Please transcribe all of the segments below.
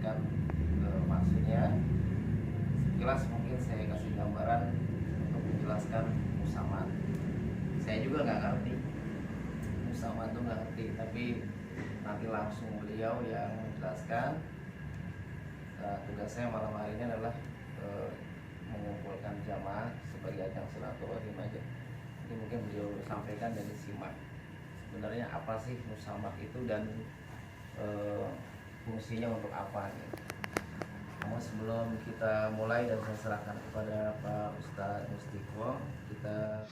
menjelaskan maksudnya. Sekilas mungkin saya kasih gambaran untuk menjelaskan musamat. Saya juga nggak ngerti musamat itu, nggak ngerti, tapi nanti langsung beliau yang menjelaskan. Tugas saya malam hari ini adalah mengumpulkan jamaah sebagai ajang silaturahim aja. Jadi mungkin beliau sampaikan dan disimak sebenarnya apa sih musamat itu dan fungsinya untuk apa gitu. Namun sebelum kita mulai dan saya serahkan kepada Pak Ustadz Mustiqo, kita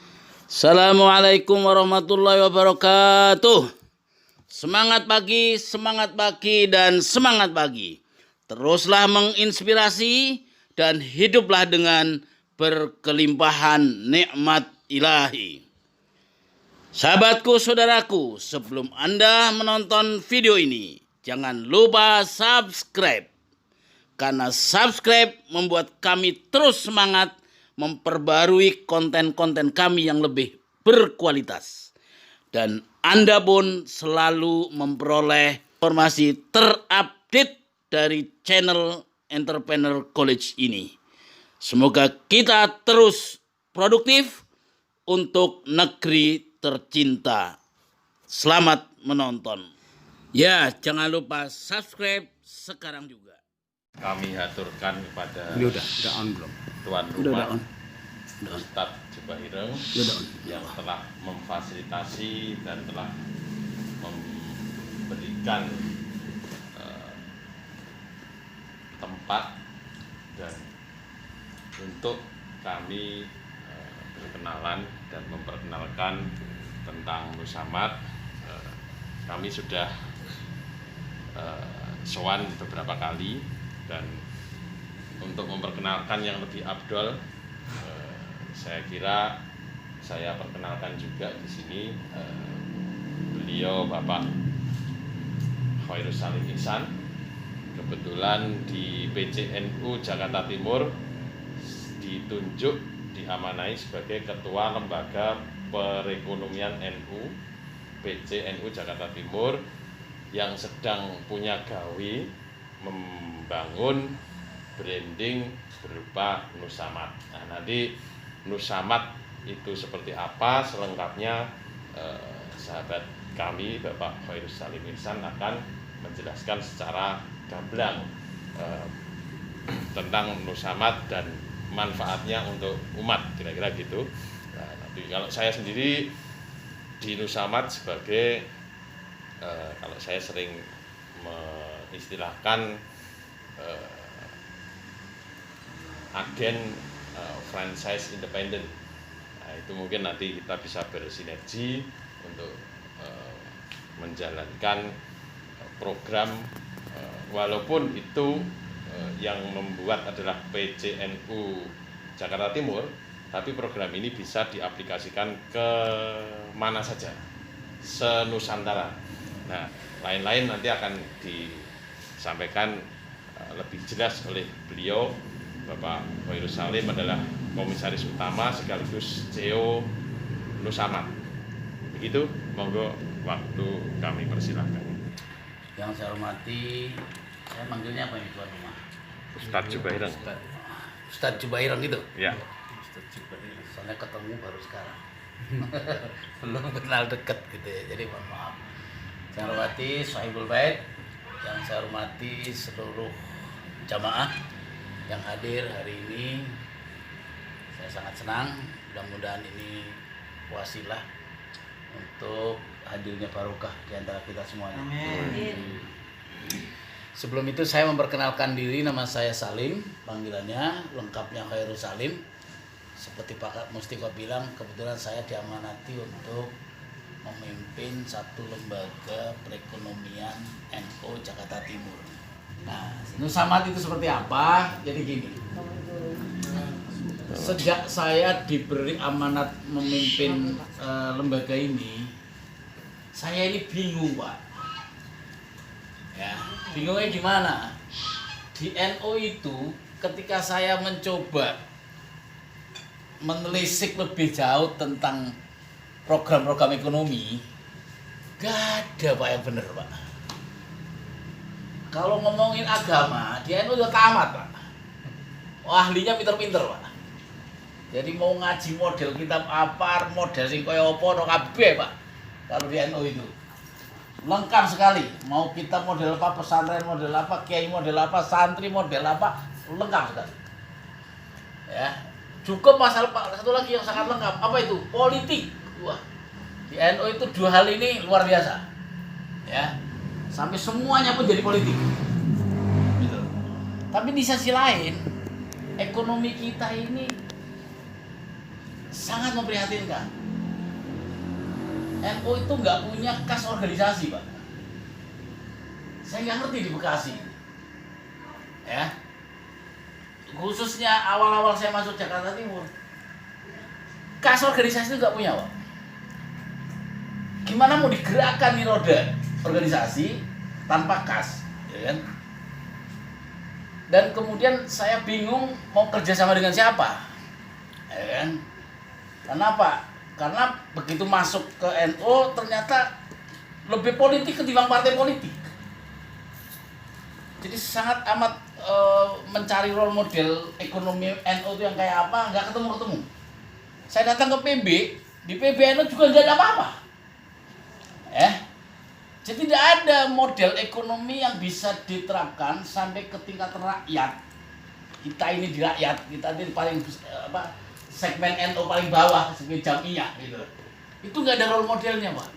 Assalamualaikum warahmatullahi wabarakatuh. Semangat pagi, dan semangat pagi. Teruslah menginspirasi dan hiduplah dengan berkelimpahan nikmat ilahi. Sahabatku, saudaraku, sebelum Anda menonton video ini, jangan lupa subscribe. Karena subscribe membuat kami terus semangat memperbarui konten-konten kami yang lebih berkualitas. Dan Anda pun selalu memperoleh informasi terupdate dari channel Entrepreneur College ini. Semoga kita terus produktif untuk negeri tercinta. Selamat menonton. Ya, jangan lupa subscribe sekarang juga. Kami haturkan kepada Ini udah on belum? tuan rumah Ustadz Jubaireng yang telah memfasilitasi dan telah memberikan tempat dan untuk kami berkenalan dan memperkenalkan tentang musamat. Kami sudah sowan beberapa kali, dan untuk memperkenalkan yang lebih afdol, saya kira saya perkenalkan juga di sini beliau Bapak Khairul Salim Ihsan, kebetulan di PCNU Jakarta Timur ditunjuk diamanai sebagai Ketua Lembaga Perekonomian NU PCNU Jakarta Timur yang sedang punya gawe membangun branding berupa Nusamat. Nah, nanti Nusamat itu seperti apa selengkapnya sahabat kami Bapak Khairul Salim Ihsan akan menjelaskan secara gamblang tentang Nusamat dan manfaatnya untuk umat, kira-kira gitu. Nah, nanti kalau saya sendiri di Nusamat sebagai kalau saya sering mengistilahkan agen franchise independen. Nah, itu mungkin nanti kita bisa bersinergi untuk menjalankan program, walaupun itu yang membuat adalah PCNU Jakarta Timur, tapi program ini bisa diaplikasikan ke mana saja se-Nusantara. Nah, lain-lain nanti akan disampaikan lebih jelas oleh beliau. Bapak Khairul Salim adalah komisaris utama sekaligus CEO Nusamat. Begitu, monggo waktu kami persilahkan. Yang saya hormati, saya manggilnya apa ini tuan rumah? Ustadz Jubaireng. Ustadz Jubaireng gitu? Ya. Ustadz Jubaireng, soalnya ketemu baru sekarang. Belum kenal dekat gitu ya, jadi mohon maaf. Saya hormati Sohibul Bait, yang saya hormati seluruh jamaah yang hadir hari ini. Saya sangat senang, mudah-mudahan ini wasilah untuk hadirnya barokah di antara kita semuanya. Amin. Sebelum itu saya memperkenalkan diri, nama saya Salim, panggilannya lengkapnya Khairul Salim. Seperti Pak Mustiqo bilang, kebetulan saya diamanati untuk memimpin satu lembaga perekonomian NU Jakarta Timur. Nah, Nusamat itu seperti apa? Jadi gini, sejak saya diberi amanat memimpin lembaga ini, saya ini bingung, Pak. Ya, bingungnya gimana? Di NU itu ketika saya mencoba menelisik lebih jauh tentang program-program ekonomi, gak ada Pak yang benar, Pak. kalau ngomongin agama, di NU udah tamat, Pak. Ahlinya pinter-pinter, Pak. Jadi mau ngaji model kitab apa, model sing kaya apa, no kabeh, Pak. Kalau di NU itu lengkap sekali. Mau kitab model apa, pesantren model apa, kiai model apa, santri model apa, lengkap sekali. Ya, cukup masalah Pak. Satu lagi yang sangat lengkap, apa itu? Politik. Wah, di NU itu dua hal ini luar biasa. Ya, sampai semuanya pun jadi politik. Gitu. Tapi di sisi lain, ekonomi kita ini sangat memprihatinkan. NU itu nggak punya kas organisasi, Pak. Saya nggak ngerti di Bekasi. Ya, khususnya awal-awal saya masuk Jakarta Timur, kas organisasi itu nggak punya, Pak. Gimana mau digerakkan nih roda organisasi tanpa kas, ya kan? Dan kemudian saya bingung mau kerja sama dengan siapa, ya kan? Kenapa? Karena begitu masuk ke NU ternyata lebih politik ketimbang partai politik. Jadi sangat amat mencari role model ekonomi NU itu yang kayak apa, nggak ketemu. Saya datang ke PB, di PB NU juga nggak ada apa-apa. Jadi tidak ada model ekonomi yang bisa diterapkan sampai ke tingkat rakyat. Kita ini di rakyat, kita ini paling segmen NU paling bawah sebagai jamiah gitu. Itu nggak ada role modelnya, Pak.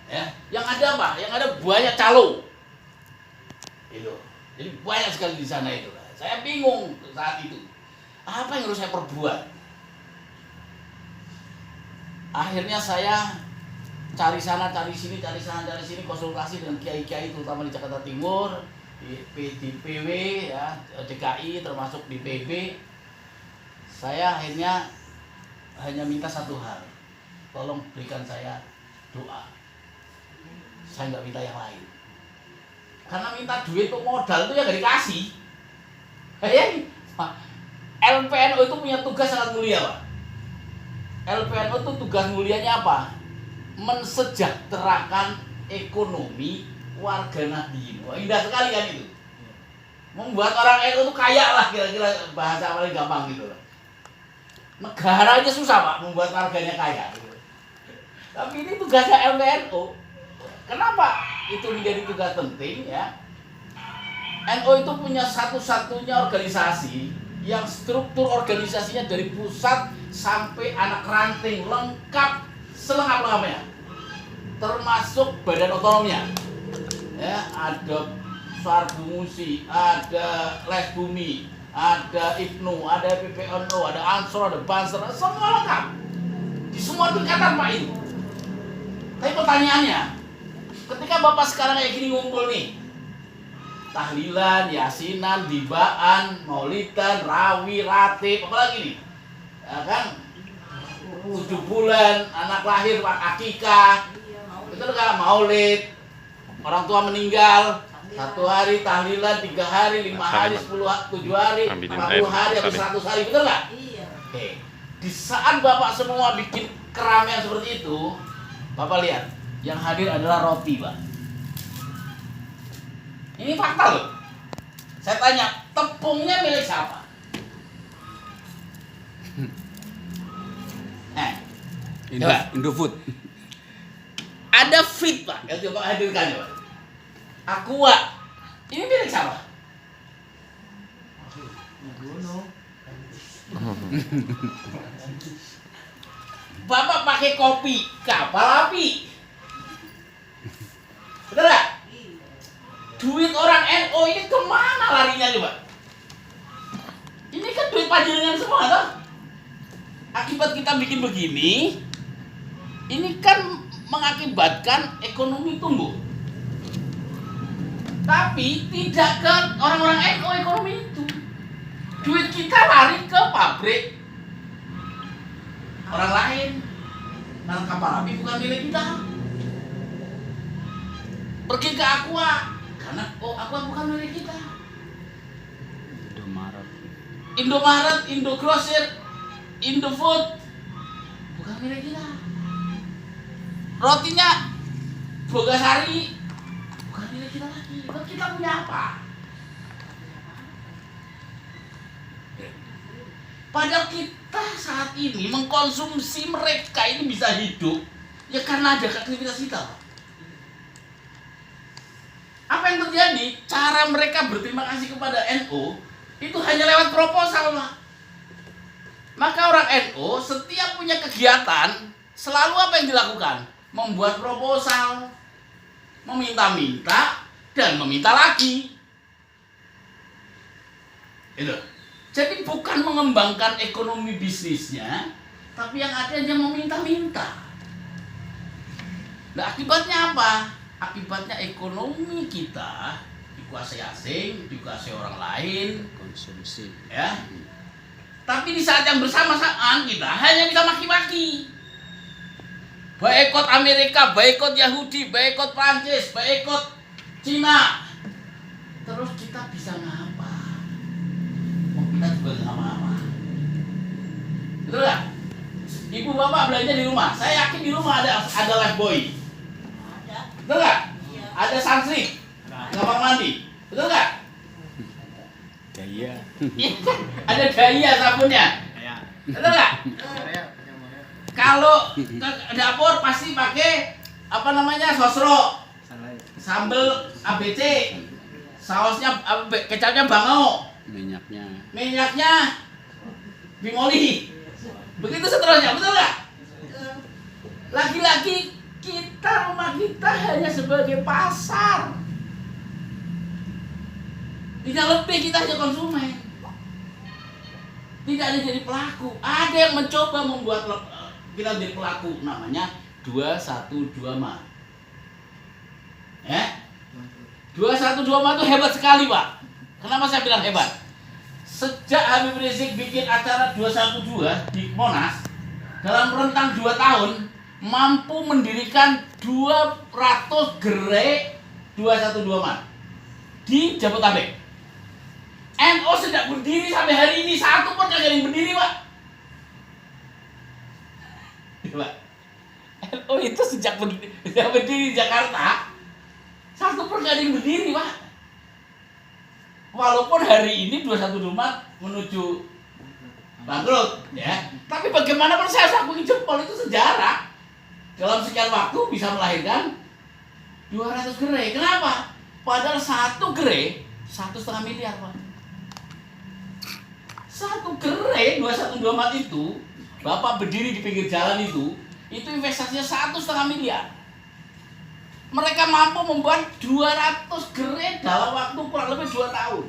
Ya, yang ada apa? Yang ada banyak calo. Itu. Jadi banyak sekali di sana itu. Saya bingung saat itu. Apa yang harus saya perbuat? Akhirnya saya cari sana, cari sini, konsultasi dengan kiai-kiai terutama di Jakarta Timur, di PW, ya, DKI termasuk di PB. Saya akhirnya hanya minta satu hal, tolong berikan saya doa. Saya nggak minta yang lain. Karena minta duit untuk modal itu ya nggak dikasih. LPNU itu punya tugas sangat mulia, Pak. LPNU itu tugas mulianya apa? Mensejahterakan ekonomi warga Nahdien. Wah, indah sekali kan itu. Membuat orang NU itu kaya lah, kira-kira bahasa paling gampang gitu loh. Negara aja susah, Pak, membuat warganya kaya gitu. Tapi ini tugasnya LPNU. Kenapa itu menjadi tugas penting ya? NU itu punya satu-satunya organisasi yang struktur organisasinya dari pusat sampai anak ranting lengkap selengkap-lengkapnya, termasuk badan otonomnya. Ya, ada Sarbumusi, ada Les Bumi, ada IPNU, ada PPNU, ada Ansor, ada Banser, semua lengkap di semua tingkatan, Pak itu. Tapi pertanyaannya, ketika Bapak sekarang kayak gini ngumpul nih, tahlilan, yasinan, dibaan, maulidan, rawi, ratib, apalagi nih, ya kan? 7 bulan, anak lahir, akikah, betul nggak? Maulid, orang tua meninggal, 1 hari tahlilan, 3 hari, 5 hari, 10, 7 hari, 40 hari, atau 100 hari, betul nggak? Iya. Oke. Di saat Bapak semua bikin keramaian seperti itu, Bapak lihat, yang hadir adalah roti, Pak. Ini fakta loh. Saya tanya, tepungnya milik siapa? Indofood. Ada fit, Pak. Yang coba hadirkan, Pak. Aqua. Ini milik siapa? Bapak pakai kopi, kapal api. Betul nggak? Duit orang NU ini kemana larinya coba? Ini kan duit panjenengan semua, toh? Akibat kita bikin begini, ini kan mengakibatkan ekonomi tumbuh. Tapi tidak ke orang-orang NU ekonomi itu. Duit kita lari ke pabrik orang lain. Dan kapal api bukan milik kita. Pergi ke Aqua, karena Aqua bukan milik kita. Indomaret, Indogrosir, Indofood bukan milik kita. Rotinya Bogasari bukan milik dari kita lagi. Kita punya apa? Padahal kita saat ini mengkonsumsi mereka ini bisa hidup ya karena ada aktivitas kita. Apa yang terjadi? Cara mereka berterima kasih kepada NU itu hanya lewat proposal, Pak. Maka orang NU setiap punya kegiatan selalu apa yang dilakukan? Membuat proposal, meminta-minta dan meminta lagi. Itu. Jadi bukan mengembangkan ekonomi bisnisnya, tapi yang ada hanya meminta-minta. Nah, akibatnya apa? Akibatnya ekonomi kita dikuasai asing, dikuasai orang lain, Konsumsi. ya. Tapi di saat yang bersamaan kita hanya bisa maki-maki. Boikot Amerika, boikot Yahudi, boikot Prancis, boikot Cina. Terus kita bisa ngapa? Kita juga nggak apa-apa. Betul nggak? Ibu bapak belanja di rumah. Saya yakin di rumah ada lifebuoy. Betul nggak? Ada sunsilk, gampang mandi. Betul nggak? Gaya. Iya kan? Ada gaya sabunnya. Betul nggak? Kalau ke dapur pasti pakai apa namanya sosro, sambal ABC, sausnya kecapnya bangau. Minyaknya bimoli. Begitu seterusnya, betul nggak? Lagi-lagi rumah kita hanya sebagai pasar. Tidak lebih, kita hanya konsumen. Tidak ada jadi pelaku. Ada yang mencoba membuat kita jadi pelaku, namanya 212 Ma. Ya? 212 Ma itu hebat sekali, Pak. Kenapa saya bilang hebat? Sejak Habib Rizik bikin acara 212 di Monas, dalam rentang 2 tahun mampu mendirikan 200 gerai 212 Ma di Jabodetabek. NU sejak berdiri sampai hari ini satu pun kagak ada yang berdiri, Pak. Pak. NU itu sejak berdiri di Jakarta satu pun kagak ada yang berdiri, Pak. Walaupun hari ini 212 menuju bangkrut, ya. Tapi bagaimanapun saya akui jempol itu sejarah. Dalam sekian waktu bisa melahirkan 200 gerai. Kenapa? Padahal satu gerai 1,5 miliar, Pak. Satu gerai 212 itu, Bapak berdiri di pinggir jalan itu investasinya 1,5 miliar. Mereka mampu membuat 200 gerai dalam waktu kurang lebih 2 tahun.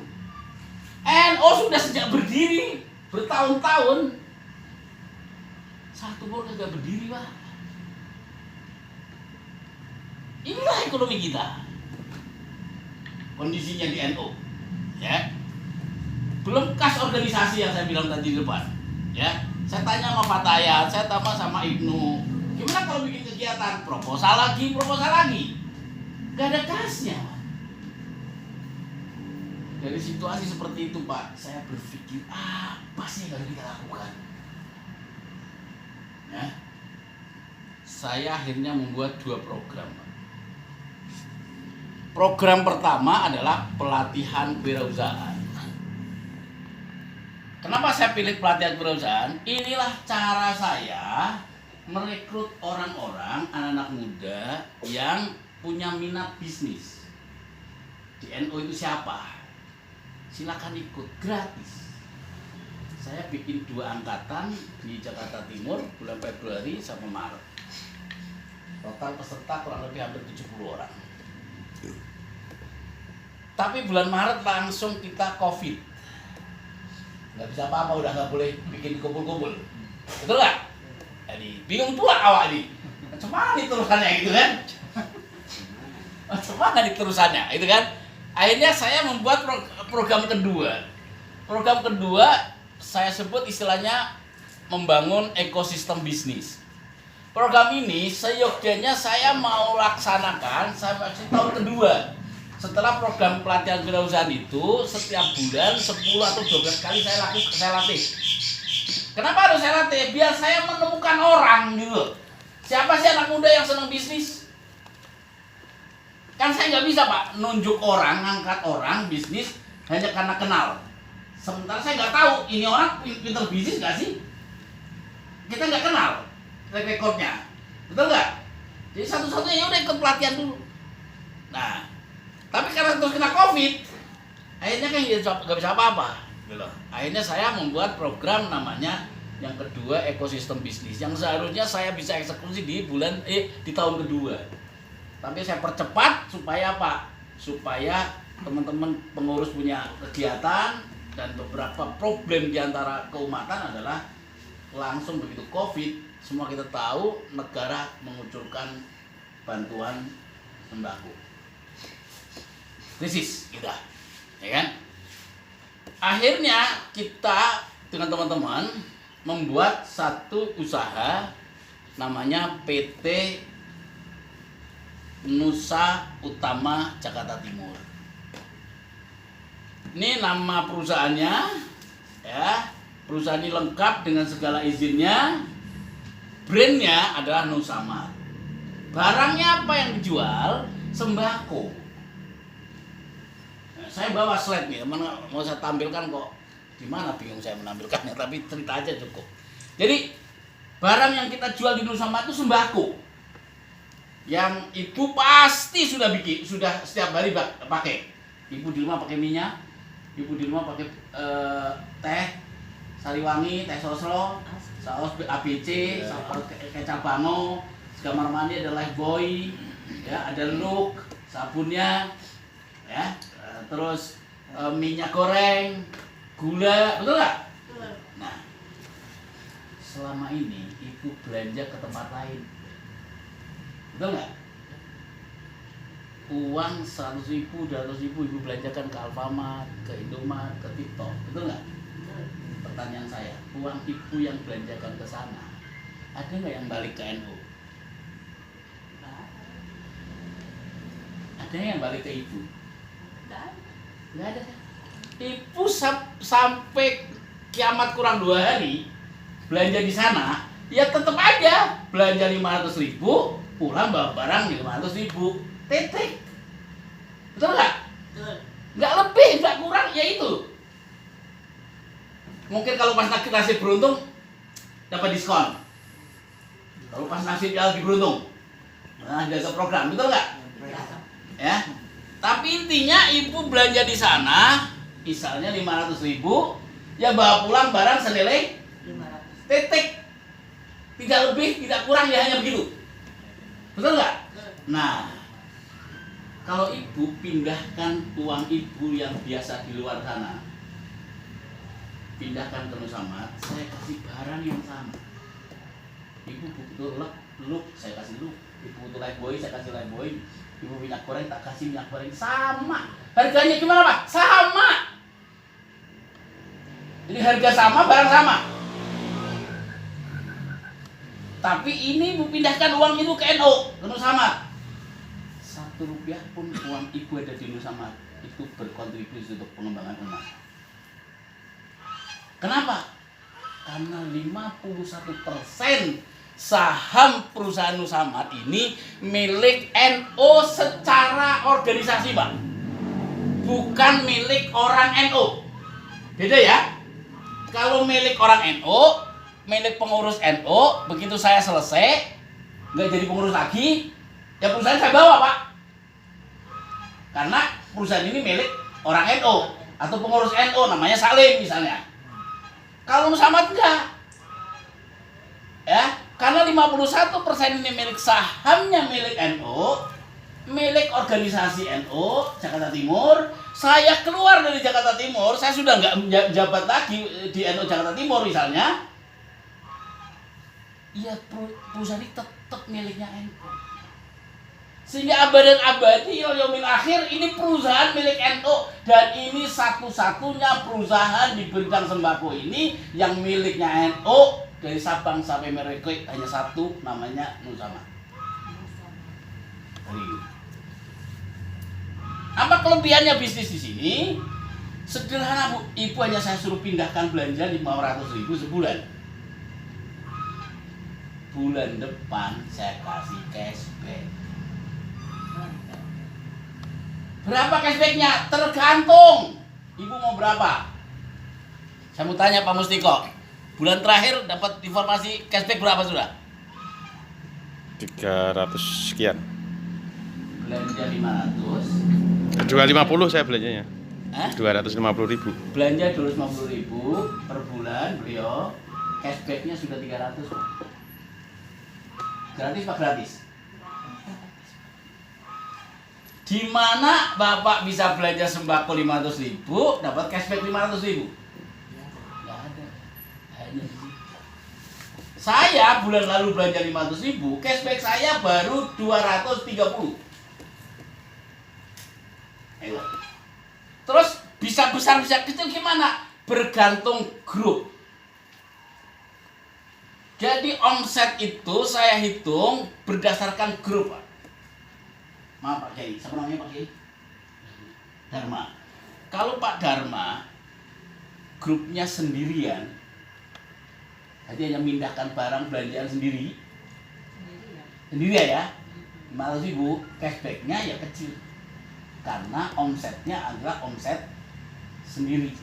NU sudah sejak berdiri bertahun-tahun satu pun kagak berdiri, Pak. Inilah ekonomi kita. Kondisinya di NU, ya. Belum kas organisasi yang saya bilang tadi di depan, ya. Saya tanya sama Fatayat, saya tanya sama Ibnu, gimana kalau bikin kegiatan? Proposal lagi. Gak ada kasnya. Dari situasi seperti itu, Pak, saya berpikir apa sih yang harus kita lakukan? Ya. Saya akhirnya membuat 2 program, Pak. Program pertama adalah pelatihan kewirausahaan. Kenapa saya pilih pelatihan kewirausahaan? Inilah cara saya merekrut orang-orang, anak-anak muda yang punya minat bisnis. Di NU itu siapa? Silakan ikut, gratis. Saya bikin 2 angkatan di Jakarta Timur bulan Februari sama Maret. Total peserta kurang lebih hampir 70 orang. Tapi bulan Maret langsung kita COVID. Nggak bisa apa-apa, udah nggak boleh bikin kumpul-kumpul. Betul nggak? Jadi bingung pula awak nih. Macam mana nih terusannya gitu kan? Macam mana nih terusannya, itu kan? Akhirnya saya membuat program kedua. Program kedua saya sebut istilahnya membangun ekosistem bisnis. Program ini seyogyanya saya mau laksanakan sampai tahun kedua. Setelah program pelatihan kewirausahaan itu setiap bulan 10 atau 12 kali saya latih. Kenapa harus saya latih? Biar saya menemukan orang gitu. Siapa sih anak muda yang senang bisnis? Kan saya nggak bisa Pak nunjuk orang, ngangkat orang bisnis hanya karena kenal. Sementara saya nggak tahu ini orang pinter bisnis nggak sih? Kita nggak kenal track recordnya, betul nggak? Jadi satu-satunya ya udah ikut pelatihan dulu. Nah, tapi karena terus kena COVID, akhirnya kan nggak bisa apa-apa. Akhirnya saya membuat program namanya yang kedua ekosistem bisnis yang seharusnya saya bisa eksekusi di tahun kedua. Tapi saya percepat supaya apa? Supaya teman-teman pengurus punya kegiatan dan beberapa problem diantara keumatan adalah langsung begitu COVID, semua kita tahu negara mengucurkan bantuan sembako. Krisis kita, ya kan? Akhirnya kita dengan teman-teman membuat satu usaha namanya PT Nusa Utama Jakarta Timur. Ini nama perusahaannya, ya. Perusahaan ini lengkap dengan segala izinnya. Brandnya adalah Nusamart. Barangnya apa yang dijual? Sembako. Nah, saya bawa slide nih, mana mau saya tampilkan kok. Di mana bingung saya menampilkannya, tapi cerita aja cukup. Jadi barang yang kita jual di Nusamart itu sembako. Yang ibu pasti sudah bikin, sudah setiap hari pakai. Ibu di rumah pakai minyak, ibu di rumah pakai teh Sariwangi, teh sosro, saus ABC, saus kecap bango, kamar mandi ada Lifebuoy, ya ada Look, sabunnya, ya, terus minyak goreng, gula, betul nggak? Nah, selama ini ibu belanja ke tempat lain, betul nggak? Uang 100.000, 200.000 ibu belanjakan ke Alfamart, ke Indomaret, ke TikTok, betul nggak? Pertanyaan saya, uang ibu yang belanjakan ke sana, ada nggak yang balik ke NU? Ada yang balik ke ibu? Nggak ada. Ibu sampai kiamat kurang 2 hari belanja di sana, ya tetap aja belanja 500.000, pulang bawa barang 500.000, titik. Betul nggak? Nggak lebih, nggak kurang, ya itu. Mungkin kalau pas nasib beruntung dapat diskon. Kalau pas nasib lagi beruntung, nah jasa program, betul nggak? Ya. Tapi intinya ibu belanja di sana, misalnya 500.000, ya bawa pulang barang senilai 500. Titik. Tidak lebih, tidak kurang, ya hanya begitu. Betul nggak? Nah, kalau ibu pindahkan uang ibu yang biasa di luar sana, pindahkan ke Nusamart, saya kasih barang yang sama. Ibu butuh Look, saya kasih Look. Ibu butuh Lifebuoy, saya kasih Lifebuoy. Ibu minyak goreng, tak kasih minyak goreng. Sama. Harganya gimana Pak? Sama. Jadi harga sama, barang sama. Tapi ini ibu pindahkan uang itu ke NU, ke Nusamart. 1 rupiah pun uang ibu ada di Nusamart itu berkontribusi untuk pengembangan umat. Kenapa? Karena 51% saham perusahaan Nusamart ini milik NU secara organisasi, Pak. Bukan milik orang NU. Beda ya? Kalau milik orang NU, milik pengurus NU, begitu saya selesai, nggak jadi pengurus lagi, ya perusahaan saya bawa, Pak. Karena perusahaan ini milik orang NU atau pengurus NU, namanya Salim misalnya. Kalau Nusamart enggak, ya, karena 51% ini milik sahamnya milik NU, milik organisasi NU Jakarta Timur. Saya keluar dari Jakarta Timur, saya sudah nggak jabat lagi di NU Jakarta Timur misalnya. Iya, perusahaan ini tetap miliknya NU. Sehingga abadan abadi yaumil akhir ini perusahaan milik NU, dan ini satu-satunya perusahaan di bidang sembako ini yang miliknya NU dari Sabang sampai Merauke, hanya satu, namanya Nusamart. Apa kelebihannya bisnis di sini? Sederhana Bu, ibu hanya saya suruh pindahkan belanja 500.000 sebulan. Bulan depan saya kasih cashback. Berapa cashbacknya? Tergantung. Ibu mau berapa? Saya mau tanya Pak Mustiko. Bulan terakhir dapat informasi cashback berapa sudah? 300 sekian. Belanja 500. 250 saya belanjanya. Hah? 250.000. Belanja 250.000 per bulan beliau. Cashbacknya sudah 300. Gratis Pak, gratis? Di mana Bapak bisa belanja sembako 500.000 dapat cashback 500.000? Nggak ada. Hanya di situ. Saya bulan lalu belanja 500.000, cashback saya baru 230. Ayo. Terus bisa besar bisa kecil gimana? Bergantung grup. Jadi omset itu saya hitung berdasarkan grup, Pak. Maaf Pak Kiai, siapa namanya Pak Kiai? Dharma. Kalau Pak Dharma grupnya sendirian, jadi hanya memindahkan barang belanjaan sendiri, sendiri ya, 500.000, cashbacknya ya kecil, karena omsetnya adalah omset sendiri.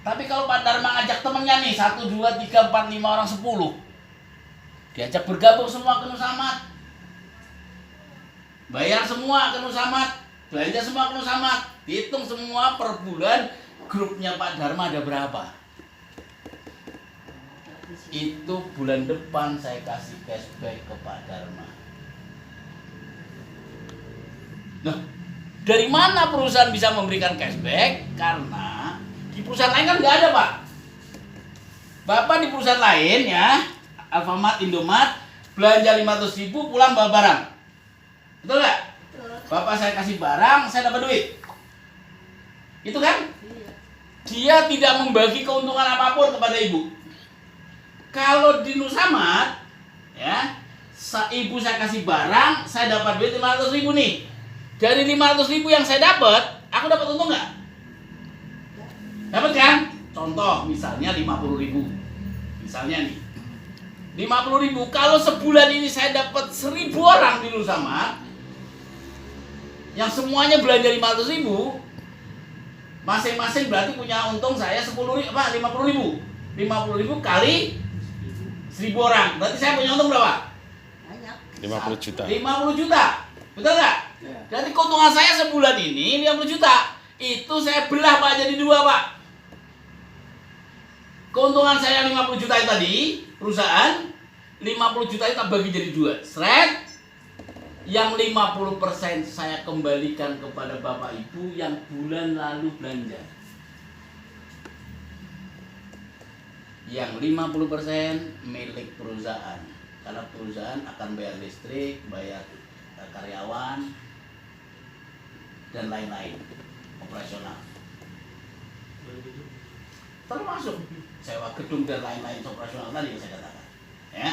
Tapi kalau Pak Dharma ngajak temennya nih 1, 2, 3, 4, 5 orang 10, diajak bergabung semua ke Nusamat, bayar semua ke Nusamat, belanja semua ke Nusamat, hitung semua per bulan grupnya Pak Dharma ada berapa. Itu bulan depan saya kasih cashback ke Pak Dharma. Nah, dari mana perusahaan bisa memberikan cashback? Karena di perusahaan lain kan nggak ada, Pak. Bapak di perusahaan lain ya, Alfamart, Indomart, belanja 500.000 pulang bawa barang. Betul nggak? Bapak saya kasih barang, saya dapat duit. Itu kan? Dia tidak membagi keuntungan apapun kepada ibu. Kalau di Nusamat, ya, ibu saya kasih barang, saya dapat duit 500.000 nih. Dari 500.000 yang saya dapat, aku dapat untung nggak? Dapat kan? Contoh, misalnya 50.000. Misalnya nih, 50.000. Kalau sebulan ini saya dapat 1.000 orang di Nusamat, yang semuanya belanja 500.000, masing-masing berarti punya untung saya 50.000, 50.000 kali 1.000 orang, berarti saya punya untung berapa? 50 juta. 50 juta, betul nggak? Ya. Berarti keuntungan saya sebulan ini 50 juta. Itu saya belah Pak jadi 2 Pak. Keuntungan saya 50 juta itu tadi, perusahaan 50 juta itu bagi jadi 2. Seret. Yang 50% saya kembalikan kepada Bapak Ibu yang bulan lalu belanja. Yang 50% milik perusahaan. Karena perusahaan akan bayar listrik, bayar karyawan, dan lain-lain operasional. Termasuk sewa gedung dan lain-lain operasional tadi yang saya katakan. Ya.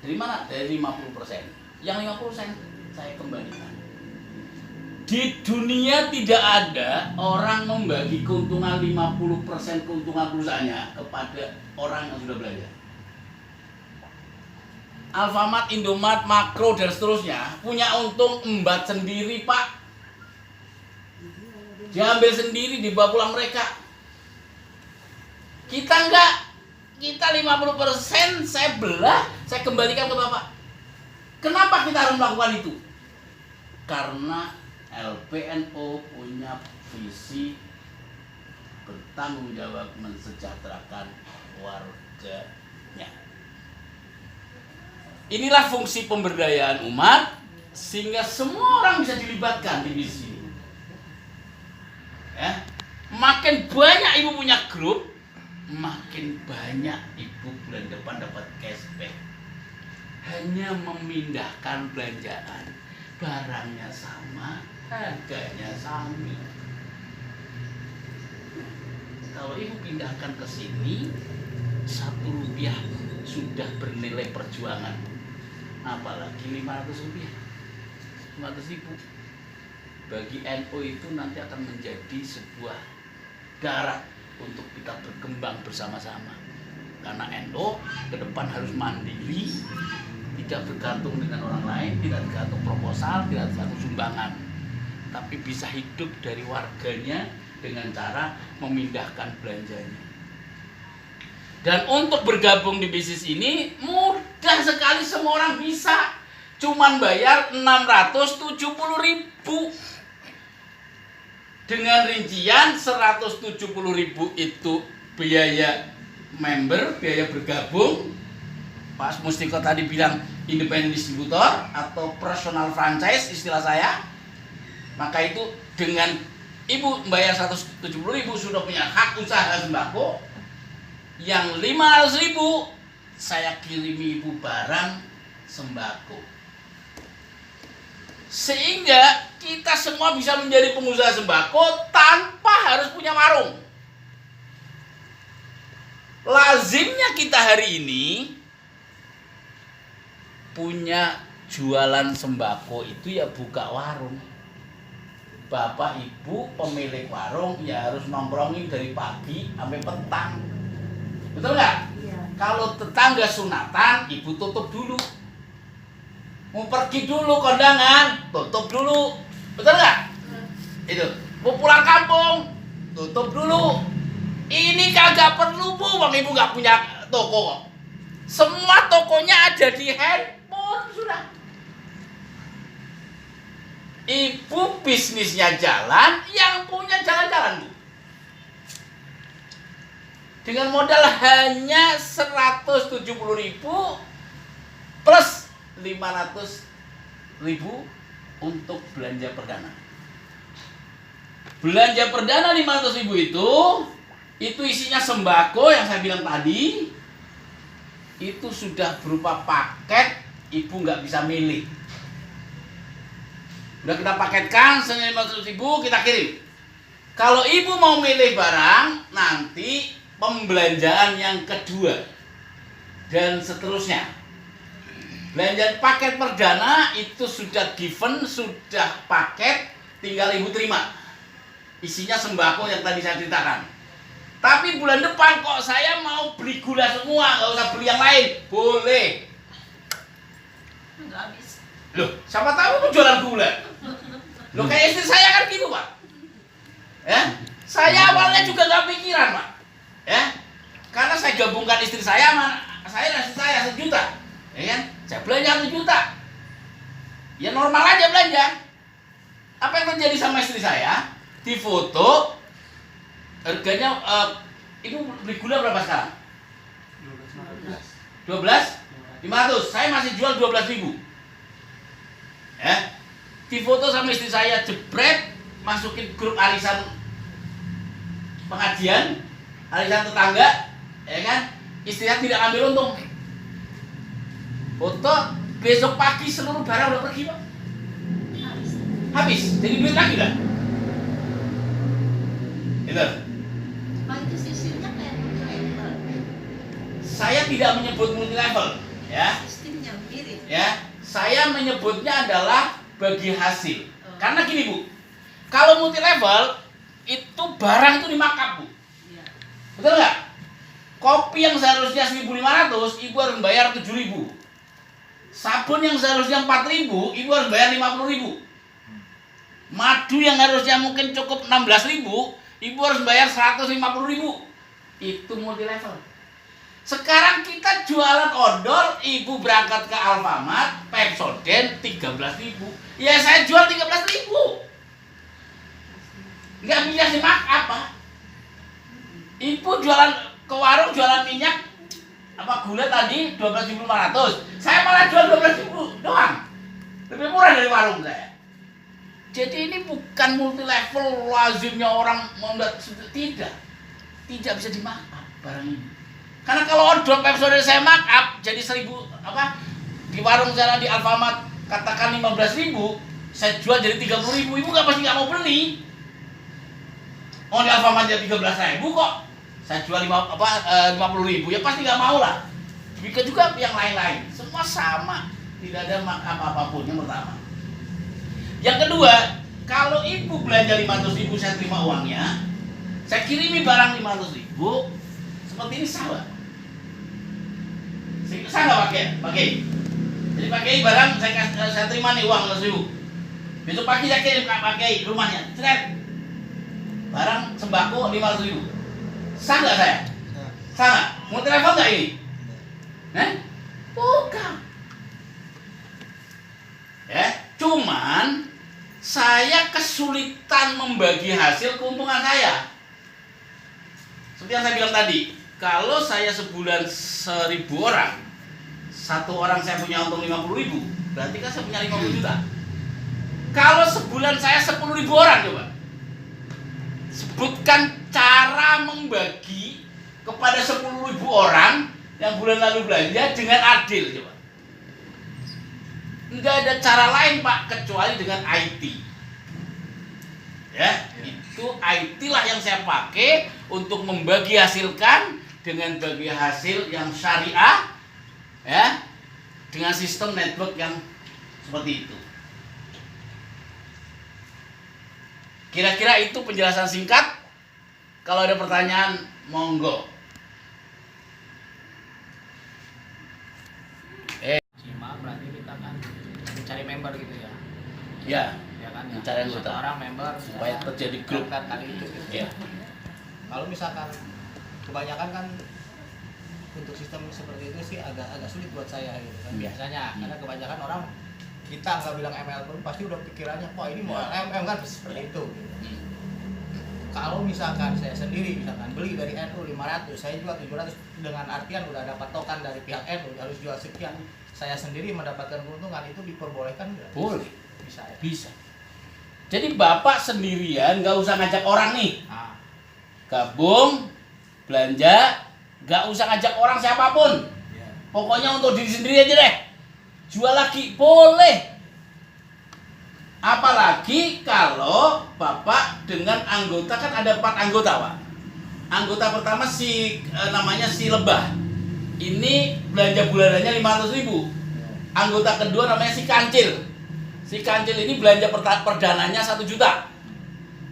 Dari mana? Dari 50%. Yang 50% saya kembalikan. Di dunia tidak ada orang membagi keuntungan 50% keuntungan perusahaannya kepada orang yang sudah belanja. Alfamart, Indomart, Makro dan seterusnya punya untung embat sendiri Pak. Diambil sendiri, dibawa pulang mereka. Kita enggak. Kita 50% saya belah, saya kembalikan ke Bapak. Kenapa kita harus melakukan itu? Karena LPNO punya visi bertanggung jawab mensejahterakan warganya. Inilah fungsi pemberdayaan umat sehingga semua orang bisa dilibatkan di visi ini. Ya. Makin banyak ibu punya grup, makin banyak ibu bulan depan dapat cashback. Hanya memindahkan belanjaan, barangnya sama, harganya sama. Kalau ibu pindahkan ke sini, 1 rupiah sudah bernilai perjuangan. Apalagi 500 rupiah, 500.000. Bagi NU itu nanti akan menjadi sebuah darah untuk kita berkembang bersama-sama. Karena NU ke depan harus mandiri, tidak bergantung dengan orang lain, tidak tergantung proposal, tidak tergantung sumbangan. tapi bisa hidup dari warganya dengan cara memindahkan belanjanya. Dan untuk bergabung di bisnis ini mudah sekali, semua orang bisa. Cuman bayar 670.000. Dengan rincian 170.000 itu biaya member, biaya bergabung. Pak Mustiko tadi bilang independent distributor atau personal franchise istilah saya. Maka itu dengan ibu bayar 170.000 sudah punya hak usaha sembako. Yang 500.000 saya kirimi ibu barang sembako. Sehingga kita semua bisa menjadi pengusaha sembako tanpa harus punya warung. Lazimnya kita hari ini punya jualan sembako itu ya buka warung. Bapak ibu pemilik warung ya harus nongkrongin dari pagi sampai petang. Betul nggak? Iya. Kalau tetangga sunatan, ibu tutup dulu. Mau pergi dulu kondangan, tutup dulu. Betul nggak? Itu. Mau pulang kampung, tutup dulu. Ini kagak perlu bu, bang ibu nggak punya toko. Semua tokonya ada di handphone sudah. Ibu bisnisnya jalan, yang punya jalan-jalan bu. Dengan modal hanya 170.000 plus 500.000 untuk belanja perdana. Belanja perdana 500.000 itu isinya sembako yang saya bilang tadi. Itu sudah berupa paket, ibu nggak bisa milih. Udah kita paketkan senilai 500.000 kita kirim. Kalau ibu mau milih barang, nanti pembelanjaan yang kedua dan seterusnya. Belanja paket perdana itu sudah given, sudah paket, tinggal ibu terima. Isinya sembako yang tadi saya ceritakan. Tapi bulan depan kok saya mau beli gula semua, nggak usah beli yang lain, boleh. Nggak habis. Loh, siapa tahu aku jualan gula. Loh kayak istri saya kan gitu pak. Ya, saya awalnya juga nggak pikiran pak. Ya, karena saya gabungkan istri saya sama saya dan istri saya 1 juta, ya kan? Saya belanja 1 juta, ya normal aja belanja. Apa yang terjadi sama istri saya? Di foto harganya, ibu beli gula berapa sekarang? 12.500. Saya masih jual 12.000. Ya, di foto sama istri saya jebret, masukin grup arisan pengajian. Arisan tetangga, ya kan? Istrinya tidak ambil untung. Foto besok pagi seluruh barang udah pergi pak. Habis, jadi duit lagi lah. Itu. Pak itu sistemnya kayak multi-level. Saya tidak menyebut multi level, ya. Sistemnya mirip. Ya, saya menyebutnya adalah bagi hasil. Karena gini bu, kalau multi level itu barang itu dimakap bu. Betul nggak? Kopi yang seharusnya 1.500, ibu harus bayar 7.000. Sabun yang seharusnya 4.000, ibu harus bayar 50.000. Madu yang harusnya mungkin cukup 16.000, ibu harus bayar 150.000. Itu multi level. Sekarang kita jualan odol, ibu berangkat ke Alfamart, Pepsodent 13.000. Ya saya jual 13.000. Nggak bisa dimakap apa? Ibu jualan ke warung, jualan minyak apa gula tadi 12.500. Saya malah jual 12.000 doang. Lebih murah dari warung saya. Jadi ini bukan multi level lazimnya orang tidak bisa dimakap barang ini. Karena kalau odol Pepsodent saya markup jadi 1.000 apa di warung sana di Alfamart katakan 15.000, saya jual jadi 30.000, ibu pasti nggak mau beli. Oh di Alfamart jadi 13.000 kok. Saya jual 50.000 ya pasti nggak mau lah. Demikian juga yang lain-lain, semua sama, tidak ada markup apapun. Yang pertama. Yang kedua, kalau ibu belanja 500.000 saya terima uangnya, saya kirimi barang 500.000, seperti ini salah. Saya nggak pakai. Jadi pakai barang saya terima nih uang 500.000. Besok pagi saya kirim Pak Kiai rumahnya. Cret. Barang sembako 500.000. Sah nggak saya? Sah nggak? Mau telepon nggak ini? Bukan. Ya, cuman saya kesulitan membagi hasil keuntungan saya. Seperti yang saya bilang tadi, kalau saya sebulan 1.000 orang, satu orang saya punya untung 50.000, berarti kan saya punya 50 juta. Kalau sebulan saya 10.000 orang, coba sebutkan cara membagi kepada 10.000 orang yang bulan lalu belanja dengan adil, coba. Enggak ada cara lain Pak kecuali dengan IT. Ya, itu IT lah yang saya pakai untuk membagi hasilkan dengan bagi hasil yang syariah, ya, dengan sistem network yang seperti itu. Kira-kira itu penjelasan singkat. Kalau ada pertanyaan, monggo. Cima berarti kita kan mencari member gitu ya. Ya, Ya kan? mencari Satu anggota. orang member Supaya terjadi grup. kan tadi itu. Gitu. Ya. Kalau misalkan kebanyakan kan untuk sistem seperti itu sih agak sulit buat saya gitu kan. Iya. Biasanya karena kebanyakan orang kita nggak bilang ML pun pasti udah pikirannya, wah ini mau LMM kan seperti itu. Gitu. Kalau misalkan saya sendiri misalkan beli dari NU 500, saya jual 700 dengan artian udah dapat token dari pihak NU harus jual sekian. Saya sendiri mendapatkan keuntungan itu diperbolehkan nggak? Boleh. Bisa ya. Bisa. Jadi Bapak sendirian nggak usah ngajak orang nih. Nah, Gabung, belanja, nggak usah ngajak orang siapapun. ya. Pokoknya untuk diri sendiri aja deh. Jual lagi, boleh. Apalagi kalau Bapak dengan anggota, kan ada 4 anggota Pak. Anggota pertama namanya si Lebah. Ini belanja bulanannya 500.000. Anggota kedua namanya si Kancil. Si Kancil ini belanja perdananya 1 juta.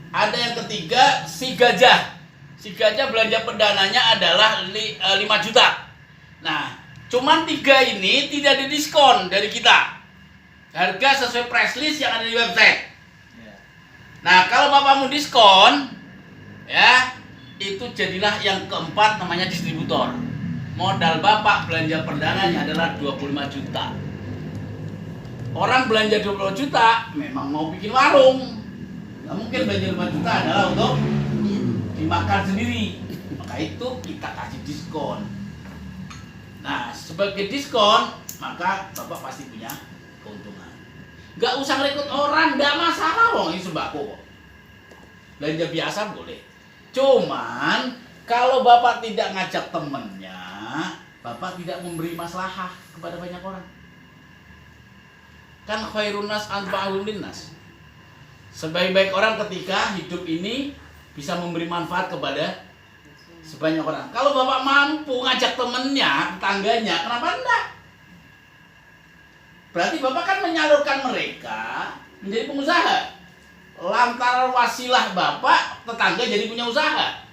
Ada yang ketiga si Gajah. Si Gajah belanja perdananya adalah 5 juta. Nah, cuman 3 ini tidak didiskon dari kita. Harga sesuai price list yang ada di website. Nah, kalau Bapak mau diskon, ya, itu jadilah yang keempat namanya distributor. Modal Bapak belanja perdananya adalah 25 juta. Orang belanja 20 juta memang mau bikin warung. Nggak mungkin belanja 5 juta adalah untuk dimakan sendiri. Maka itu kita kasih diskon. Nah, sebagai diskon, maka Bapak pasti punya keuntungan. Nggak usah rekrut orang, nggak masalah wong ini sembako kok. Belanja biasa boleh. Cuman kalau Bapak tidak ngajak temennya, Bapak tidak memberi maslahah kepada banyak orang. Kan khairun nas anfa'uhum linnas. Sebaik-baik orang ketika hidup ini bisa memberi manfaat kepada sebanyak orang. Kalau Bapak mampu ngajak temennya, tetangganya, kenapa enggak? Berarti Bapak kan menyalurkan mereka menjadi pengusaha. Lantaran wasilah Bapak, tetangga jadi punya usaha.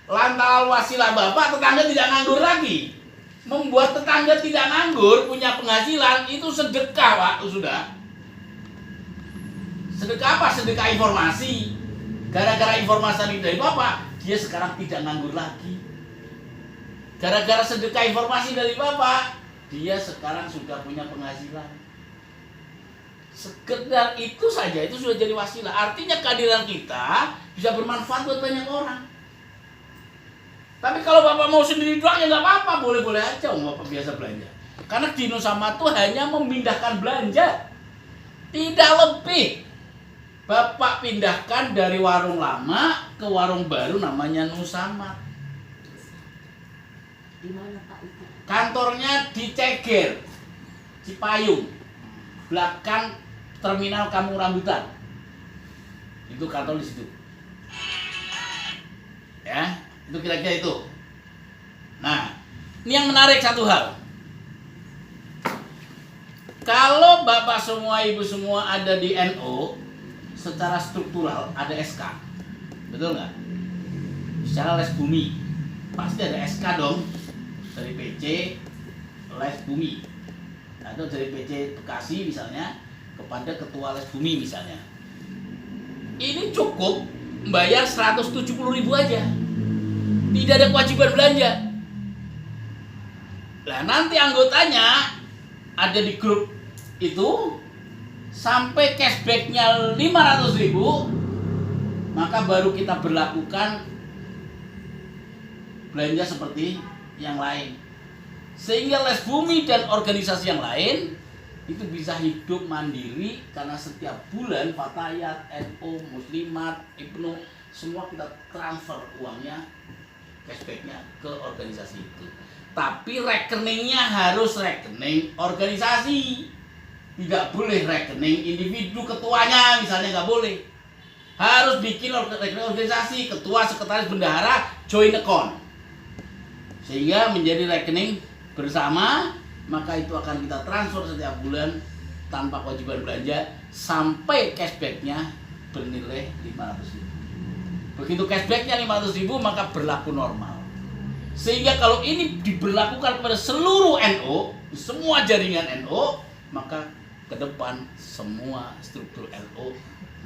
Lantaran wasilah Bapak, tetangga tidak nganggur lagi. Membuat tetangga tidak nganggur, punya penghasilan, itu sedekah Pak, sudah. Sedekah apa? Sedekah informasi. Gara-gara informasi dari Bapak, dia sekarang tidak nganggur lagi. Gara-gara sedekah informasi dari Bapak, dia sekarang sudah punya penghasilan. Sekedar itu saja, itu sudah jadi wasilah. Artinya kehadiran kita bisa bermanfaat buat banyak orang. Tapi kalau Bapak mau sendiri doang ya nggak apa-apa, boleh-boleh aja Bapak biasa belanja. Karena di Nusamat itu hanya memindahkan belanja, tidak lebih. Bapak pindahkan dari warung lama ke warung baru namanya Nusamat. Di mana Pak itu? Kantornya di Ceger, Cipayung, belakang terminal Kampung Rambutan. Itu kantor di situ. Ya, itu kira-kira itu. Nah, ini yang menarik satu hal. Kalau Bapak semua, Ibu semua ada di NU, secara struktural ada SK. Betul nggak? Secara les bumi, pasti ada SK dong. Dari PC les bumi atau dari PC Bekasi misalnya kepada ketua Les Bumi misalnya. Ini cukup bayar 170.000 aja. Tidak ada kewajiban belanja. Nah, nanti anggotanya ada di grup itu sampai cashbacknya 500.000, maka baru kita berlakukan belanja seperti yang lain. Sehingga Les Bumi dan organisasi yang lain itu bisa hidup mandiri karena setiap bulan Fatayat, NU, Muslimat, Ibnu semua kita transfer uangnya, cashbacknya ke organisasi itu. Tapi rekeningnya harus rekening organisasi, tidak boleh rekening individu ketuanya misalnya, nggak boleh. Harus bikin rekening organisasi, ketua, sekretaris, bendahara, joint account, sehingga menjadi rekening bersama. Maka itu akan kita transfer setiap bulan tanpa kewajiban belanja sampai cashbacknya bernilai 500.000. Begitu cashbacknya 500.000 maka berlaku normal. Sehingga kalau ini diberlakukan kepada seluruh NU, semua jaringan NU, maka ke depan semua struktur NU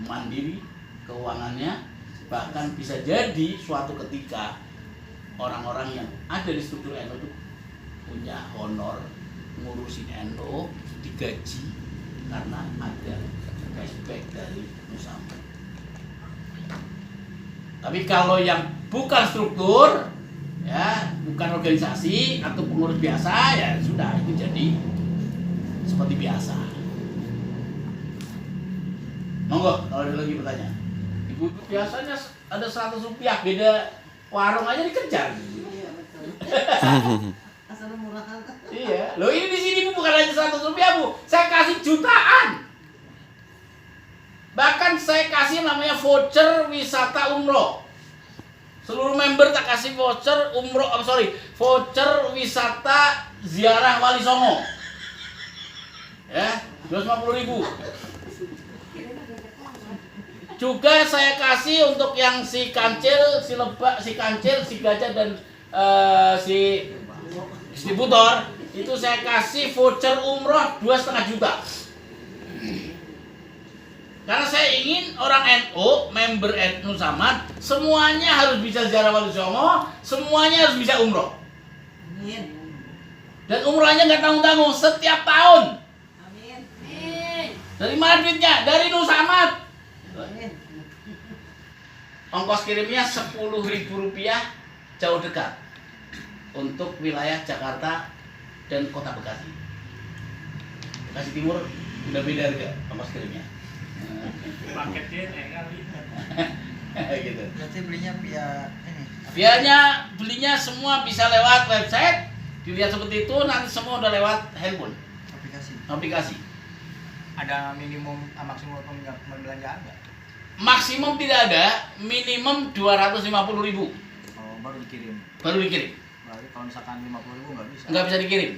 mandiri keuangannya, bahkan bisa jadi suatu ketika orang-orang yang ada di struktur NU itu punya honor ngurusin NU, digaji karena ada cashback dari Nusamad. Tapi kalau yang bukan struktur, ya bukan organisasi atau pengurus biasa, ya sudah itu jadi seperti biasa. Monggo kalau ada lagi pertanyaan. Ibu biasanya ada 100 rupiah, beda warung aja dikejar. Iya betul. Asal murah kan. Iya, loh ini di sini Bu bukan hanya 100 rupiah Bu, saya kasih jutaan. Bahkan saya kasih namanya voucher wisata umroh. Seluruh member tak kasih voucher umroh, voucher wisata ziarah Wali Songo. Ya, 250.000. Juga saya kasih untuk yang si kancil, si lebak, si kancil, si gajah dan si distributor itu saya kasih voucher umroh 2,5 juta. Karena saya ingin orang NU, member NU Samad, semuanya harus bisa ziarah Wali Songo, semuanya harus bisa umroh. Amin. Dan umrohnya nggak tanggung-tanggung setiap tahun. Amin. Dari mana duitnya? Dari NU Samad. Amin. Ongkos kirimnya 10.000 rupiah jauh dekat untuk wilayah Jakarta dan Kota Bekasi. Bekasi Timur udah beda harga ongkos kirimnya. Paketnya kali. Gitu. Berarti belinya via ini. Belinya semua bisa lewat website, dilihat seperti itu, nanti semua udah lewat handphone, aplikasi. Ada minimum maksimum pembelanjaan nggak? Maksimum tidak ada, minimum 250.000 Oh, baru dikirim. baru dikirim. Berarti kalau misalkan 50.000 nggak bisa. Nggak bisa dikirim.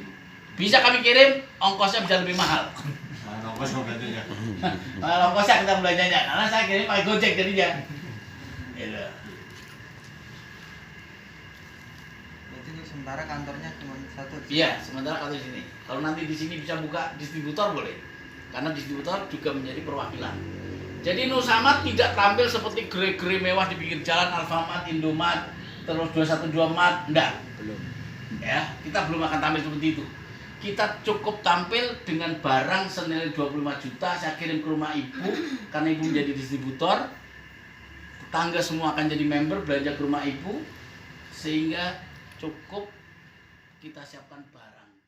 Bisa kami kirim, ongkosnya bisa lebih mahal. Nah, ongkosnya kita belanjanya, karena saya kirim pakai Gojek jadinya. Gitu. Berarti untuk sementara kantornya cuma satu. Iya, sementara kalau di sini. Kalau nanti di sini bisa buka distributor boleh. Karena distributor juga menjadi perwakilan. Jadi Nusamad tidak tampil seperti gerai-gerai mewah di pinggir jalan, Alfamart, Indomaret, terus 212 Mart, enggak. Belum. Ya, kita belum akan tampil seperti itu. Kita cukup tampil dengan barang senilai 25 juta, saya kirim ke rumah ibu, karena ibu menjadi distributor. Tetangga semua akan jadi member, belanja ke rumah ibu, sehingga cukup kita siapkan barang.